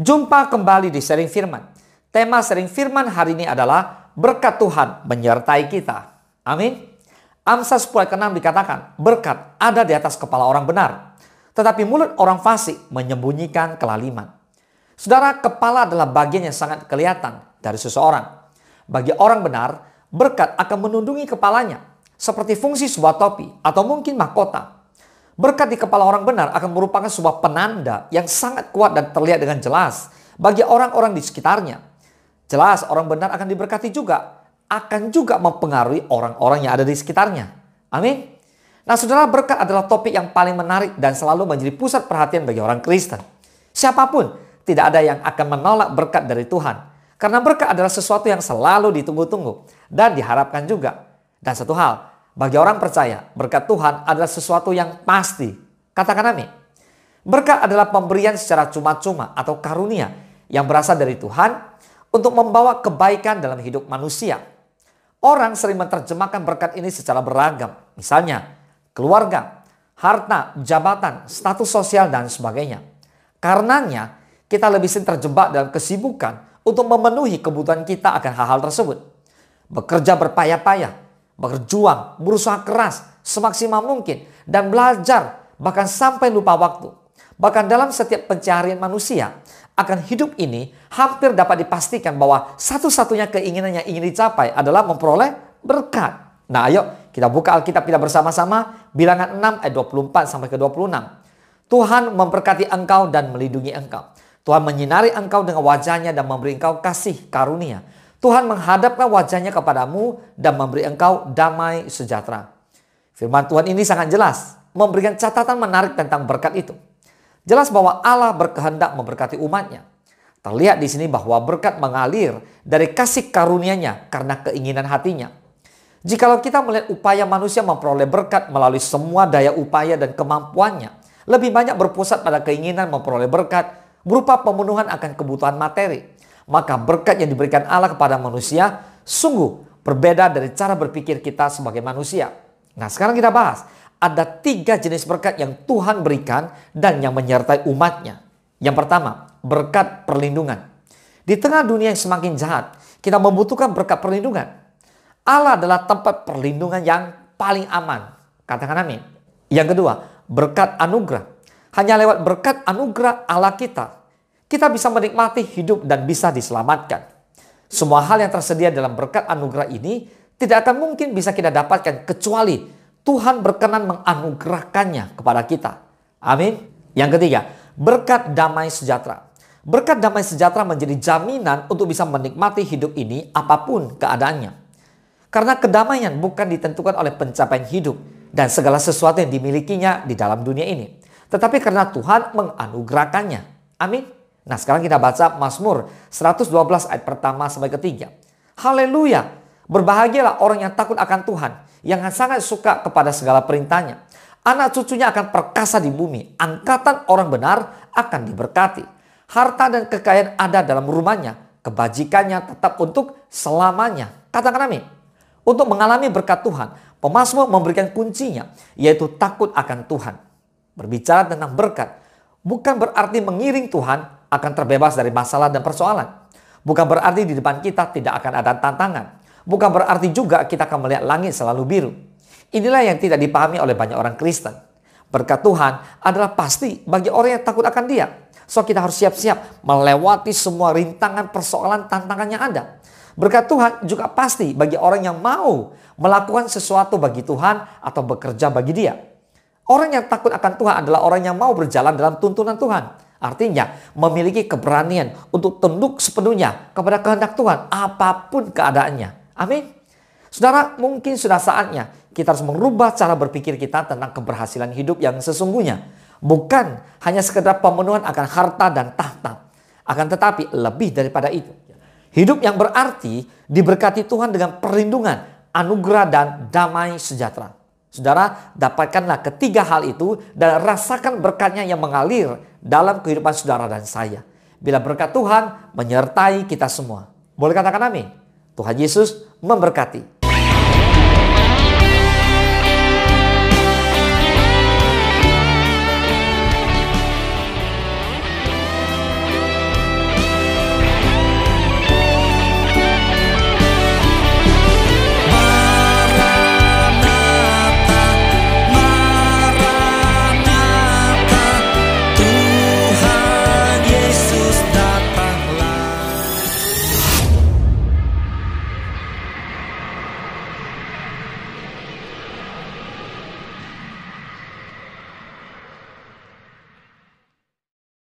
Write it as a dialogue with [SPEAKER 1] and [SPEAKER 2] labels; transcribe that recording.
[SPEAKER 1] Jumpa kembali di Sharing Firman. Tema Sharing Firman hari ini adalah berkat Tuhan menyertai kita. Amin. Amsal 10 ayat 6 dikatakan, berkat ada di atas kepala orang benar, tetapi mulut orang fasik menyembunyikan kelaliman. Saudara, kepala adalah bagian yang sangat kelihatan dari seseorang. Bagi orang benar, berkat akan menundungi kepalanya, seperti fungsi sebuah topi atau mungkin mahkota. Berkat di kepala orang benar akan merupakan sebuah penanda yang sangat kuat dan terlihat dengan jelas bagi orang-orang di sekitarnya. Jelas orang benar akan diberkati juga, akan juga mempengaruhi orang-orang yang ada di sekitarnya. Amin. Nah saudara, berkat adalah topik yang paling menarik dan selalu menjadi pusat perhatian bagi orang Kristen. Siapapun tidak ada yang akan menolak berkat dari Tuhan. Karena berkat adalah sesuatu yang selalu ditunggu-tunggu dan diharapkan juga. Dan satu hal, bagi orang percaya, berkat Tuhan adalah sesuatu yang pasti. Katakan amin. Berkat adalah pemberian secara cuma-cuma atau karunia yang berasal dari Tuhan untuk membawa kebaikan dalam hidup manusia. Orang sering menerjemahkan berkat ini secara beragam. Misalnya, keluarga, harta, jabatan, status sosial, dan sebagainya. Karenanya, kita lebih sering terjebak dalam kesibukan untuk memenuhi kebutuhan kita akan hal-hal tersebut. Bekerja berpayah-payah, berjuang, berusaha keras, semaksimal mungkin, dan belajar, bahkan sampai lupa waktu. Bahkan dalam setiap pencaharian manusia, akan hidup ini hampir dapat dipastikan bahwa satu-satunya keinginan yang ingin dicapai adalah memperoleh berkat. Nah ayo kita buka Alkitab kita bersama-sama, Bilangan 6 ayat 24 sampai ke 26. Tuhan memberkati engkau dan melindungi engkau. Tuhan menyinari engkau dengan wajahnya dan memberi engkau kasih karunia. Tuhan menghadapkan wajahnya kepadamu dan memberi engkau damai sejahtera. Firman Tuhan ini sangat jelas, memberikan catatan menarik tentang berkat itu. Jelas bahwa Allah berkehendak memberkati umatnya. Terlihat di sini bahwa berkat mengalir dari kasih karunia-Nya karena keinginan hatinya. Jikalau kita melihat upaya manusia memperoleh berkat melalui semua daya upaya dan kemampuannya, lebih banyak berpusat pada keinginan memperoleh berkat berupa pemenuhan akan kebutuhan materi. Maka berkat yang diberikan Allah kepada manusia sungguh berbeda dari cara berpikir kita sebagai manusia. Nah sekarang kita bahas. Ada 3 jenis berkat yang Tuhan berikan dan yang menyertai umatnya. Yang pertama, berkat perlindungan. Di tengah dunia yang semakin jahat, kita membutuhkan berkat perlindungan. Allah adalah tempat perlindungan yang paling aman. Katakan amin. Yang kedua, berkat anugerah. Hanya lewat berkat anugerah Allah kita bisa menikmati hidup dan bisa diselamatkan. Semua hal yang tersedia dalam berkat anugerah ini tidak akan mungkin bisa kita dapatkan kecuali Tuhan berkenan menganugerahkannya kepada kita. Amin. Yang ketiga, berkat damai sejahtera. Berkat damai sejahtera menjadi jaminan untuk bisa menikmati hidup ini apapun keadaannya. Karena kedamaian bukan ditentukan oleh pencapaian hidup dan segala sesuatu yang dimilikinya di dalam dunia ini. Tetapi karena Tuhan menganugerahkannya. Amin. Nah sekarang kita baca Mazmur 112 ayat pertama sampai ketiga. Haleluya. Berbahagialah orang yang takut akan Tuhan, yang sangat suka kepada segala perintahnya. Anak cucunya akan perkasa di bumi. Angkatan orang benar akan diberkati. Harta dan kekayaan ada dalam rumahnya. Kebajikannya tetap untuk selamanya. Katakan amin. Untuk mengalami berkat Tuhan, pemazmur memberikan kuncinya, yaitu takut akan Tuhan. Berbicara tentang berkat, bukan berarti mengiring Tuhan akan terbebas dari masalah dan persoalan. Bukan berarti di depan kita tidak akan ada tantangan. Bukan berarti juga kita akan melihat langit selalu biru. Inilah yang tidak dipahami oleh banyak orang Kristen. Berkat Tuhan adalah pasti bagi orang yang takut akan Dia. So kita harus siap-siap melewati semua rintangan, persoalan, tantangan yang ada. Berkat Tuhan juga pasti bagi orang yang mau melakukan sesuatu bagi Tuhan atau bekerja bagi Dia. Orang yang takut akan Tuhan adalah orang yang mau berjalan dalam tuntunan Tuhan. Artinya memiliki keberanian untuk tunduk sepenuhnya kepada kehendak Tuhan apapun keadaannya. Amin. Saudara, mungkin sudah saatnya kita harus merubah cara berpikir kita tentang keberhasilan hidup yang sesungguhnya. Bukan hanya sekedar pemenuhan akan harta dan tahta. Akan tetapi lebih daripada itu. Hidup yang berarti diberkati Tuhan dengan perlindungan, anugerah dan damai sejahtera. Saudara, dapatkanlah ketiga hal itu dan rasakan berkatnya yang mengalir dalam kehidupan saudara dan saya. Bila berkat Tuhan menyertai kita semua. Boleh katakan amin. Tuhan Yesus memberkati.